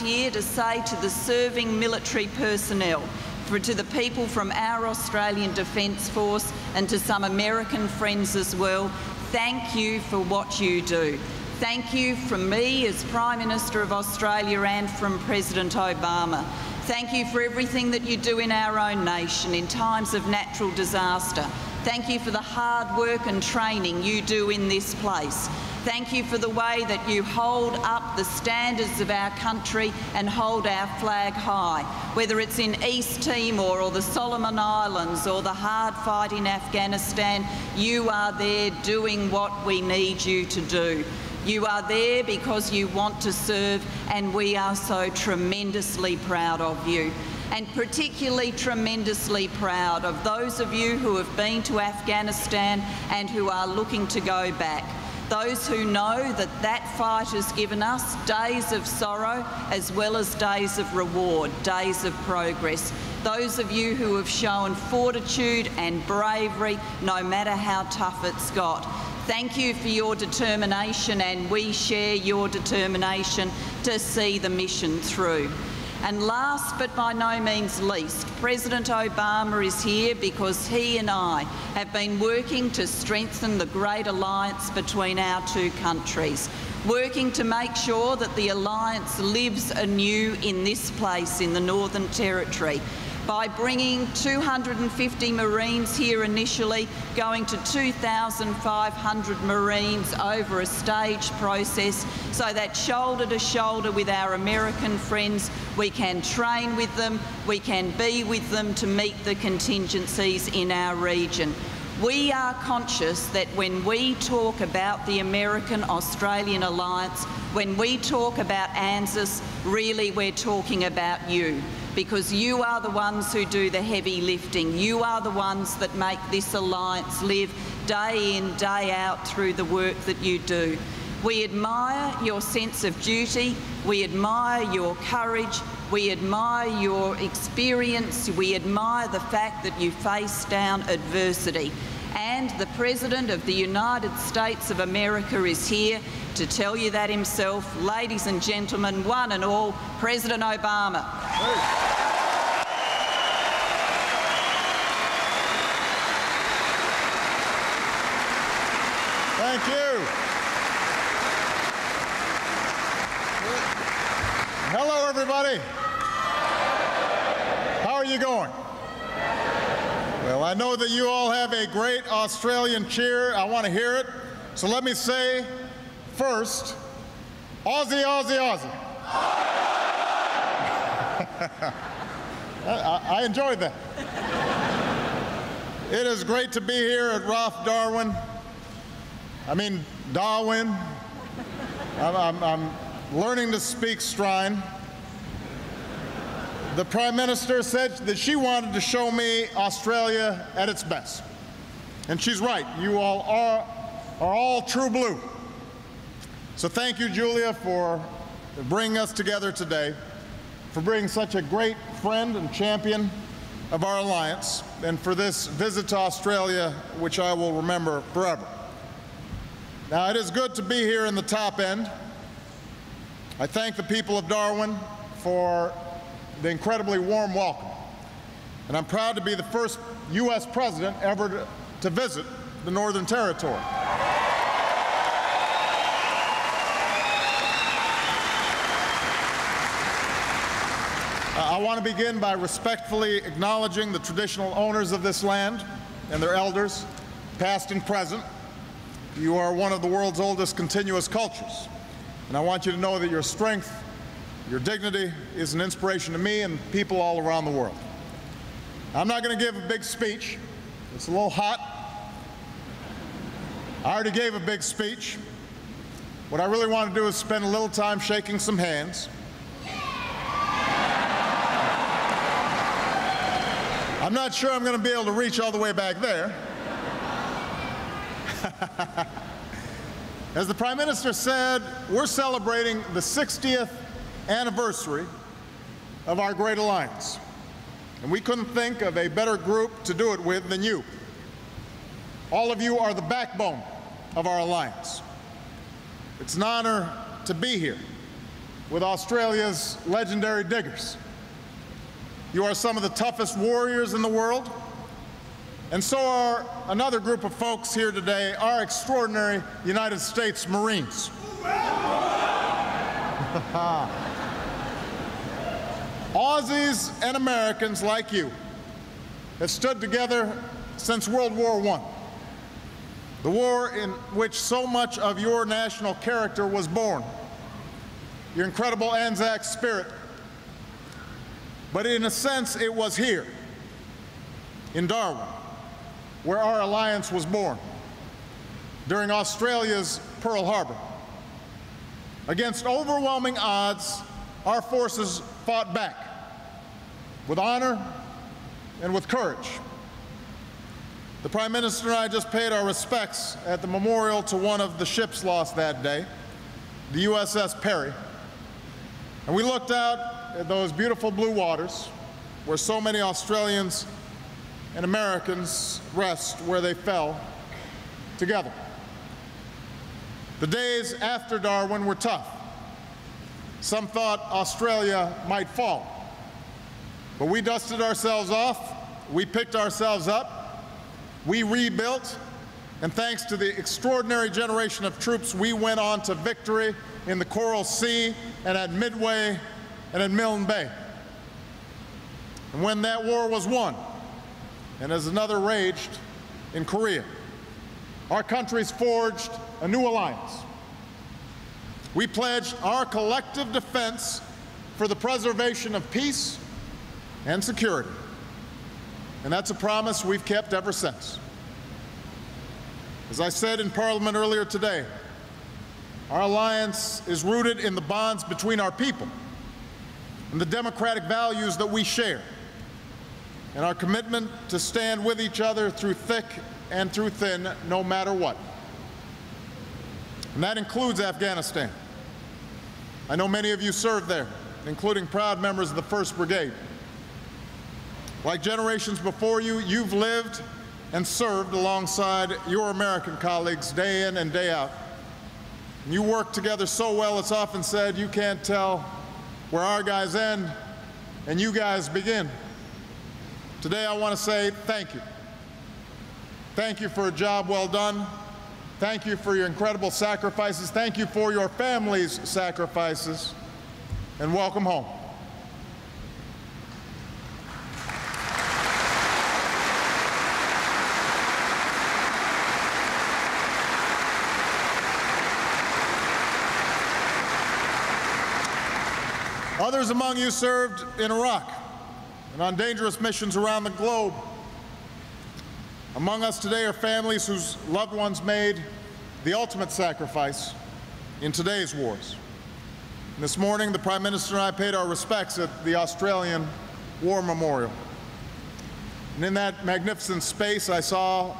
here to say to the serving military personnel, to the people from our Australian Defence Force and to some American friends as well, thank you for what you do. Thank you from me as Prime Minister of Australia and from President Obama. Thank you for everything that you do in our own nation in times of natural disaster. Thank you for the hard work and training you do in this place. Thank you for the way that you hold up the standards of our country and hold our flag high, whether it's in East Timor or the Solomon Islands or the hard fight in Afghanistan. You are there doing what we need you to do. You are there because you want to serve, and we are so tremendously proud of you. And particularly tremendously proud of those of you who have been to Afghanistan and who are looking to go back. Those who know that that fight has given us days of sorrow as well as days of reward, days of progress. Those of you who have shown fortitude and bravery no matter how tough it's got. Thank you for your determination, and we share your determination to see the mission through. And last but by no means least, President Obama is here because he and I have been working to strengthen the great alliance between our two countries, working to make sure that the alliance lives anew in this place in the Northern Territory, by bringing 250 Marines here initially, going to 2,500 Marines over a staged process, so that shoulder to shoulder with our American friends, we can train with them, we can be with them to meet the contingencies in our region. We are conscious that when we talk about the American-Australian alliance, when we talk about ANZUS, really we're talking about you, because you are the ones who do the heavy lifting. You are the ones that make this alliance live day in, day out through the work that you do. We admire your sense of duty, we admire your courage, we admire your experience, we admire the fact that you face down adversity. And the President of the United States of America is here to tell you that himself. Ladies and gentlemen, one and all, President Obama. Thank you. Hello, everybody. How are you going? Well, I know that you all have a great Australian cheer. I want to hear it. So let me say first, Aussie, Aussie, Aussie. I enjoyed that. It is great to be here at Darwin. I'm learning to speak Strine. The Prime Minister said that she wanted to show me Australia at its best. And she's right. You all are all true blue. So thank you, Julia, for bringing us together today, for bringing such a great friend and champion of our alliance, and for this visit to Australia, which I will remember forever. Now, it is good to be here in the top end. I thank the people of Darwin for the incredibly warm welcome. And I'm proud to be the first U.S. president ever to visit the Northern Territory. I want to begin by respectfully acknowledging the traditional owners of this land and their elders, past and present. You are one of the world's oldest continuous cultures. And I want you to know that your strength, your dignity is an inspiration to me and people all around the world. I'm not going to give a big speech. It's a little hot. I already gave a big speech. What I really want to do is spend a little time shaking some hands. I'm not sure I'm going to be able to reach all the way back there. As the Prime Minister said, we're celebrating the 60th anniversary of our great alliance. And we couldn't think of a better group to do it with than you. All of you are the backbone of our alliance. It's an honor to be here. with Australia's legendary diggers. You are some of the toughest warriors in the world, and so are another group of folks here today, our extraordinary United States Marines. Aussies and Americans like you have stood together since World War I, the war in which so much of your national character was born, your incredible Anzac spirit. But in a sense, it was here, in Darwin, where our alliance was born, during Australia's Pearl Harbor. Against overwhelming odds, our forces fought back with honor and with courage. The Prime Minister and I just paid our respects at the memorial to one of the ships lost that day, the USS Perry. And we looked out at those beautiful blue waters where so many Australians and Americans rest where they fell together. The days after Darwin were tough. Some thought Australia might fall. But we dusted ourselves off, we picked ourselves up, we rebuilt, and thanks to the extraordinary generation of troops, we went on to victory in the Coral Sea and at Midway and at Milne Bay. And when that war was won, and as another raged in Korea, our countries forged a new alliance. We pledged our collective defense for the preservation of peace and security. And that's a promise we've kept ever since. As I said in Parliament earlier today, our alliance is rooted in the bonds between our people and the democratic values that we share, and our commitment to stand with each other through thick and through thin, no matter what. And that includes Afghanistan. I know many of you served there, including proud members of the 1st Brigade. Like generations before you, you've lived and served alongside your American colleagues day in and day out. And you work together so well, it's often said you can't tell where our guys end and you guys begin. Today I want to say thank you. Thank you for a job well done. Thank you for your incredible sacrifices. Thank you for your family's sacrifices. And welcome home. Others among you served in Iraq and on dangerous missions around the globe. Among us today are families whose loved ones made the ultimate sacrifice in today's wars. And this morning, the Prime Minister and I paid our respects at the Australian War Memorial. And in that magnificent space, I saw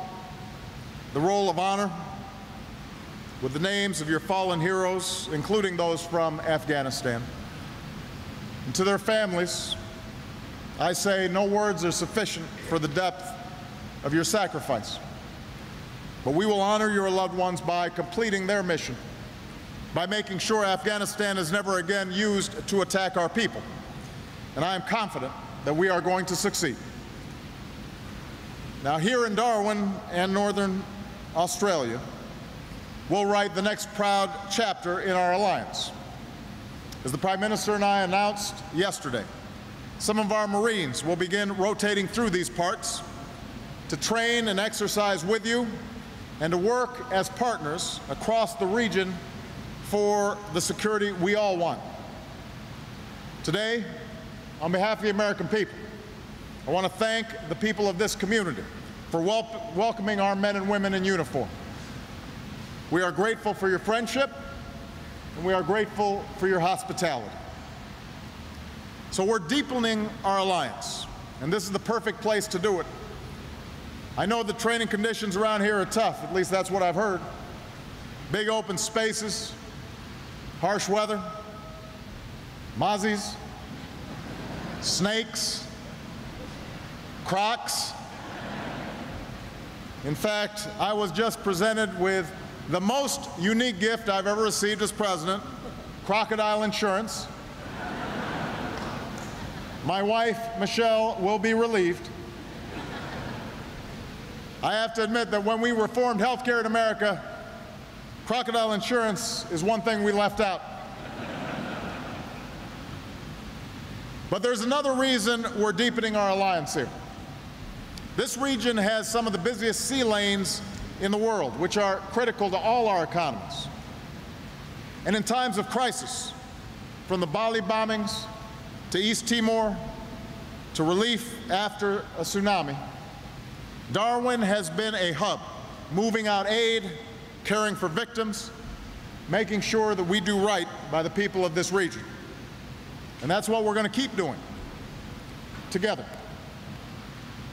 the roll of honor with the names of your fallen heroes, including those from Afghanistan. And to their families, I say no words are sufficient for the depth of your sacrifice. But we will honor your loved ones by completing their mission, by making sure Afghanistan is never again used to attack our people. And I am confident that we are going to succeed. Now, here in Darwin and Northern Australia, we'll write the next proud chapter in our alliance. As the Prime Minister and I announced yesterday, some of our Marines will begin rotating through these parts to train and exercise with you and to work as partners across the region for the security we all want. Today, on behalf of the American people, I want to thank the people of this community for welcoming our men and women in uniform. We are grateful for your friendship, and we are grateful for your hospitality. So we're deepening our alliance, and this is the perfect place to do it. I know the training conditions around here are tough, at least that's what I've heard. Big open spaces, harsh weather, mozzies, snakes, crocs. In fact, I was just presented with the most unique gift I've ever received as president, crocodile insurance. My wife, Michelle, will be relieved. I have to admit that when we reformed health care in America, crocodile insurance is one thing we left out. But there's another reason we're deepening our alliance here. This region has some of the busiest sea lanes in the world, which are critical to all our economies. And in times of crisis, from the Bali bombings to East Timor to relief after a tsunami, Darwin has been a hub, moving out aid, caring for victims, making sure that we do right by the people of this region. And that's what we're going to keep doing together.